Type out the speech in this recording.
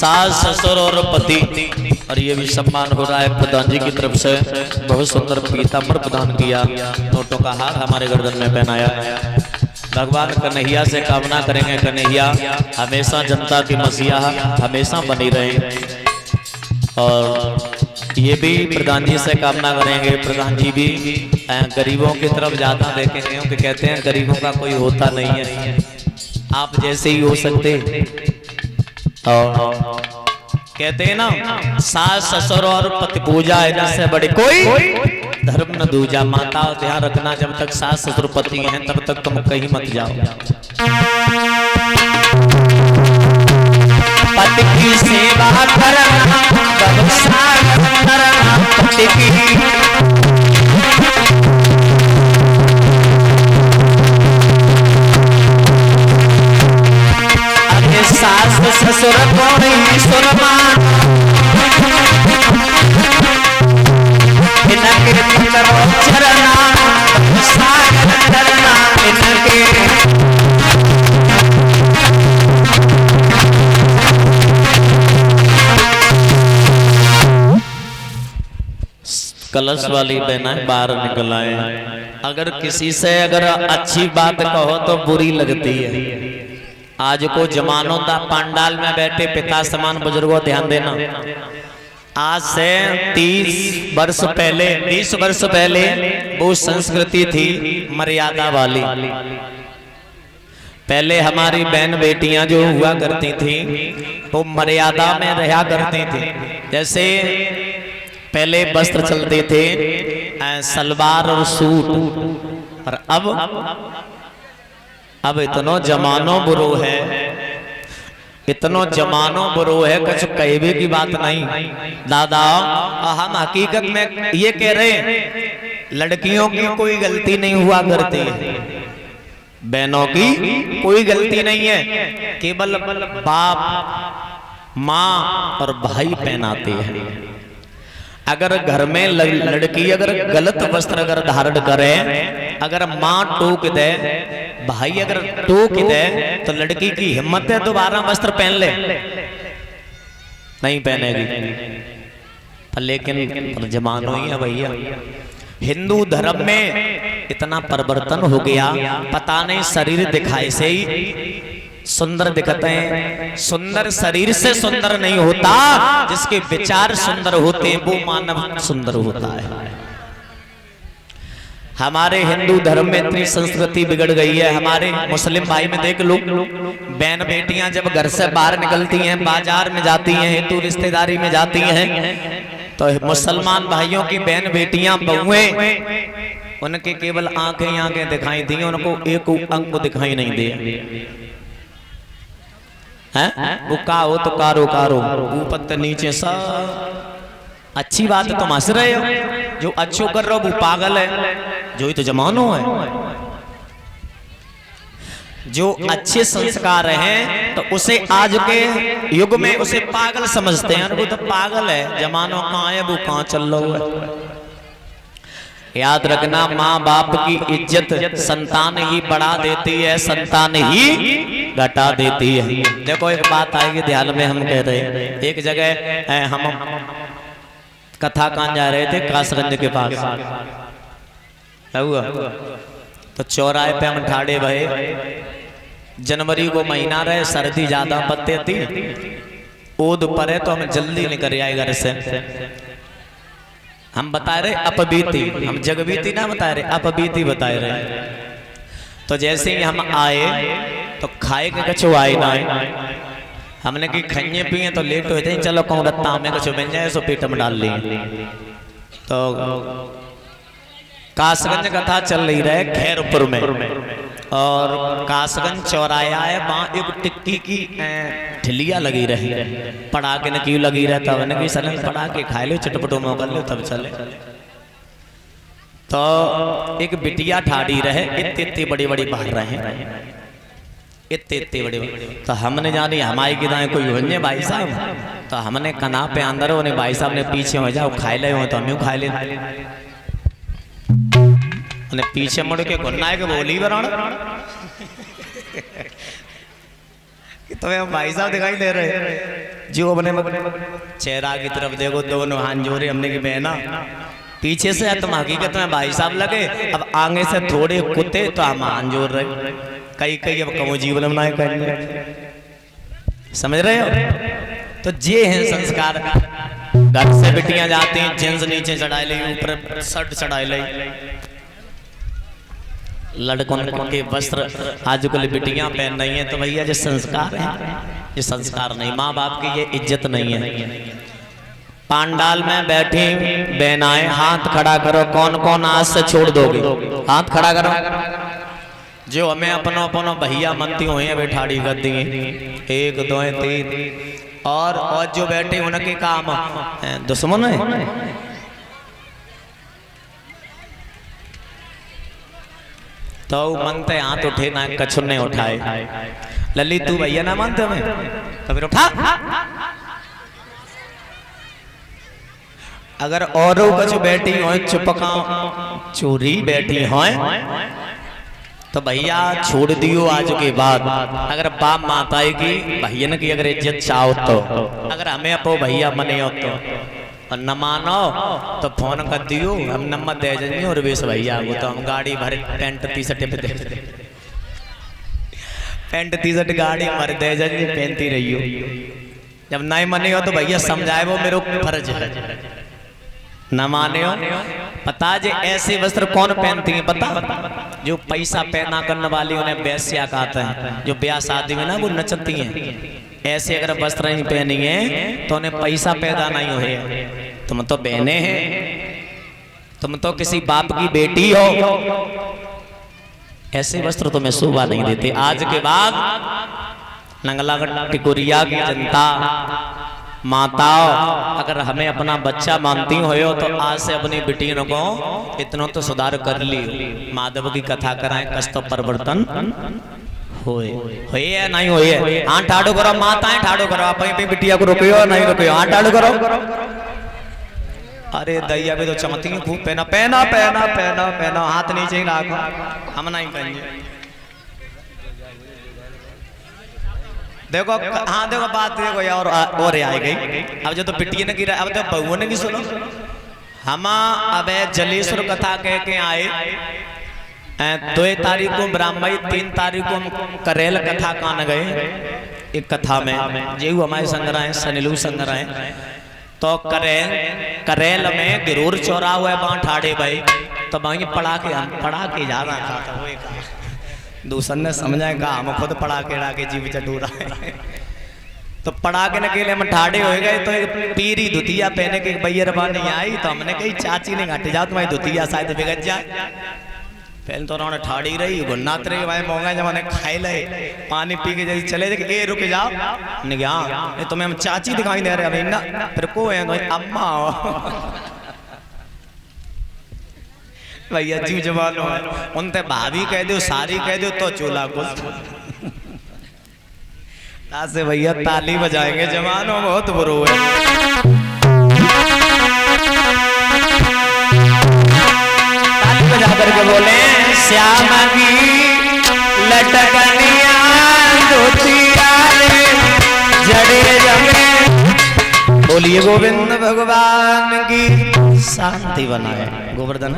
सास ससुर और पति, और ये भी सम्मान हो रहा है प्रधान जी की तरफ से। बहुत सुंदर पीताम्बर प्रदान किया, नोटों का हार हमारे गर्दन में पहनाया। भगवान कन्हैया से कामना करेंगे कन्हैया हमेशा जनता की मसीहा हमेशा बनी रहे। और ये भी प्रधान जी से कामना करेंगे, प्रधान जी भी गरीबों की तरफ ज्यादा देखेंगे, क्योंकि कहते हैं गरीबों का कोई होता नहीं है, आप जैसे ही हो सकते। और कहते हैं ना सास ससुर और पति पूजा इनसे बड़ी कोई धर्म न दूजा। माता ध्यान रखना, जब तक सास ससुर पति हैं तब तक तुम कहीं मत जाओ। पति की सेवा करना, पति की सास ससुर को नहीं सुरमान, इनके चरना सागर करना इनके। कलश वाली बहनें बाहर निकल आए। अगर किसी से अगर अच्छी बात कहो तो बुरी लगती है। आज को जमानों दा पंडाल में बैठे पिता समान बुजुर्गों ध्यान देना, आज से 30 वर्ष पहले 20 वर्ष पहले वो संस्कृति थी मर्यादा वाली। पहले हमारी बहन बेटियां जो हुआ करती थी वो मर्यादा में रहा करती थी। जैसे पहले वस्त्र चलते थे सलवार और सूट, और अब इतनो जमानो बुरो है, इतनो जमानो बुरो है कुछ कहने की बात नहीं। दादा हम हकीकत में ये कह रहे हैं लड़कियों की कोई गलती नहीं हुआ करती है, बहनों की कोई गलती नहीं है, केवल बाप माँ और भाई पहनाते हैं। अगर घर में लड़की अगर गलत वस्त्र अगर धारण करे, अगर माँ टोक दे, भाई अगर टोक दे, तो लड़की की हिम्मत है दोबारा वस्त्र पहन ले? नहीं पहनेगी। लेकिन जमानो ही है भैया, हिंदू धर्म में इतना परिवर्तन हो गया, पता नहीं शरीर दिखाई से ही सुंदर दिखते हैं। सुंदर शरीर से सुंदर नहीं होता, जिसके विचार सुंदर होते हैं वो मानव सुंदर होता है। हमारे हिंदू धर्म में इतनी संस्कृति बिगड़ गई है। हमारे मुस्लिम भाई में देख लो, बहन बेटियां जब घर से बाहर निकलती हैं, बाजार में जाती हैं, हिंदू रिश्तेदारी में जाती हैं, तो मुसलमान भाइयों की बहन बेटियां बहुएं, उनके केवल आंखें आंखें दिखाई दी, उनको एक अंक दिखाई नहीं दे। वो का हो तो कारो कारो ऊपर तो नीचे सब। अच्छी बात है तुम हंस रहे हो, जो अच्छो कर रहे हो वो पागल है, जो ही तो जमानो है। जो अच्छे संस्कार हैं तो उसे आज के युग में उसे पागल समझते हैं, वो तो पागल है, जमानो कहाँ है वो कहाँ चल रहा है। याद रखना, माँ बाप की इज्जत संतान ही बढ़ा देती है, संतान ही घटा देती है। देखो एक बात आएगी ध्यान में, हम कह रहे हैं एक जगह हम कथा कान जा रहे थे कासगंज के पास, हुआ तो चौराहे पे हम ठाड़े भये। जनवरी को महीना रहे, सर्दी ज्यादा पत्ते थी, ओद परे तो हम जल्दी निकल आए घर से। हम बता रहे अपबीती, हम जगबीती ना बता रहे, अपबीती बता रहे। तो जैसे ही हम आए तो खाए के कछु आए ना, हमने की खन्ने पिए तो लेट हुए थे, चलो कहूँ रत्ता में कछु बन जाए सो पेट में डाल लिए। तो कासगंज कथा चल रही रहे खैरपुर में, और कासगंज चौराया है, वहाँ एक टिक्की की ठिलिया लगी रही, पटाखे न क्यों लगी रहता है कि सलन पटाखे खाए लो चटपटो में कर लो तब चले। तो एक बिटिया ठाड़ी रहे, इतनी बड़ी बड़ी बाहर रहे, इतने बड़े। तो हमने जानी हमारी की दाएं कोई होने भाई साहब, तो हमने कना पे अंदर होने भाई साहब ने पीछे हो जाओ खाए ले हो, तो हम खा ले। पीछे मुड़ के घुन्ना के बोली बरान कि तुम्हें भाई साहब दिखाई दे रहे। जो अपने चेहरा की तरफ देखो, दोनों हाथ जोड़े, हमने की बहना पीछे से है, तुम हकीकत में भाई साहब लगे, अब आगे से थोड़े कुत्ते तो हम हाथ जोड़ रहे, कई कई अब कमो जीवन बनाए करने, समझ रहे हो? तो ये हैं संस्कार। घर से बिटियां जाती हैं, जींस नीचे चढ़ाई ली, ऊपर शर्ट चढ़ाई ली, लड़कों के वस्त्र आजकल बिटियां पहन रही हैं, तो भैया ये संस्कार है? ये संस्कार नहीं, माँ बाप की ये इज्जत नहीं है। पांडाल में बैठी बहनाएं, हाथ खड़ा करो, कौन कौन आज से छोड़ दोगे? हाथ खड़ा करो। जो हमें अपनो अपनो भैया मनती हुई है बैठाड़ी कर दी, 1 2 3, और जो बैठे उनके काम दुश्मन है। तो मनते हाथ उठे ना, कछु ने उठाए। ललित तू भैया ना मानते हमें, तो फिर उठा। अगर औरों कछु बैठी हो चुपका चोरी बैठी हो तो भैया छोड़ दियो आज के बाद। अगर बाप माता की भैया की अगर इज्जत चाहो तो, अगर हमें अपो भैया मने हो तो, और न मानो तो फोन कर दियो, हम नंबर दे जाएंगे और बेस भैया वो तो हम गाड़ी भर पैंट टी शर्ट पे दे, पैंट टी शर्ट गाड़ी भर दे जाएंगे, पहनती रहियो। जब नहीं मने हो तो भैया समझाए, वो मेरा फर्ज है। न माने हो, पता जे ऐसे वस्त्र कौन पहनती है पता? जो पैसा पहना करने वाली उन्हें वैश्या कहते हैं। जो ब्याह शादी में ना वो नचती हैं, ऐसे अगर वस्त्र नहीं पहनी है तो उन्हें पैसा पैदा नहीं हो। तुम तो बहने हैं, तुम तो किसी बाप की बेटी हो, ऐसे वस्त्र तुम्हें शोभा नहीं देते। आज के बाद नंगलागढ़ टिकुरिया की जनता माताओं, अगर हमें अपना बच्चा मानती हो तो आज से अपनी बेटियों को इतना तो सुधार कर लियो। माधव की कथा कराएं, कष्ट परिवर्तन होए या नहीं होए। हाँ ठाड़ो करो, माताएं ठाड़ो करो, आप अपनी बिटिया को रोकियो नहीं रोकियो, हाँ ठाड़ो करो। अरे दैया भी तो चमती है खूब, पहना पहना पहना पहना पहना, हाथ नीचे ही रखो, हम नहीं कहेंगे। देखो हाँ देखो बात देखो यार, और आ गई। अब जो तो पिटिए ने गिरा, अब तो बहुओं ने की सुनो। हम अब जलेश्वर कथा कह के आए, 2 तारीख को ब्राह्मणी, 3 तारीख को हम करेल कथा कान गए। एक कथा में जेऊ हमारे संग रहे, सनीलू संग रहे, तो करेल में गिरूर चौरा हुआ है, वहां ठाड़े भाई, तो वहीं पढ़ा के जा रहा था। दूसर ने समझाएगा हम खुद पढ़ा के जीव चटूरा है। तो पढ़ा के न के लिए हम ठाड़े हो गए, तो एक पीरी धुतिया पहने के भैया नहीं आई, तो हमने कही चाची ने घट जा तुम्हारी धुतिया शायद बिगड़ जाए। पहले तो उन्होंने ठाड़ी रही, गुन्नात रही, भाई मोंगा जब मैंने खाए ले, पानी पी के जैसे चले थे, ए रुक जाओ, ने कहा हाँ तुम्हें हम चाची दिखाई दे रहे अभी ना, फिर को है अम्मा हो भैया जीव जवान हो, उनते भाभी कह दो, सारी कह दो तो चूल्हा कुछ से भैया ताली बजाएंगे, जवान हो बहुत बुरो है। ताली बजा करके बोले श्याम की लटकनिया धोतिया रे जड़े जमे, बोलिए गोविंद भगवान की शांति बनाए। गोवर्धन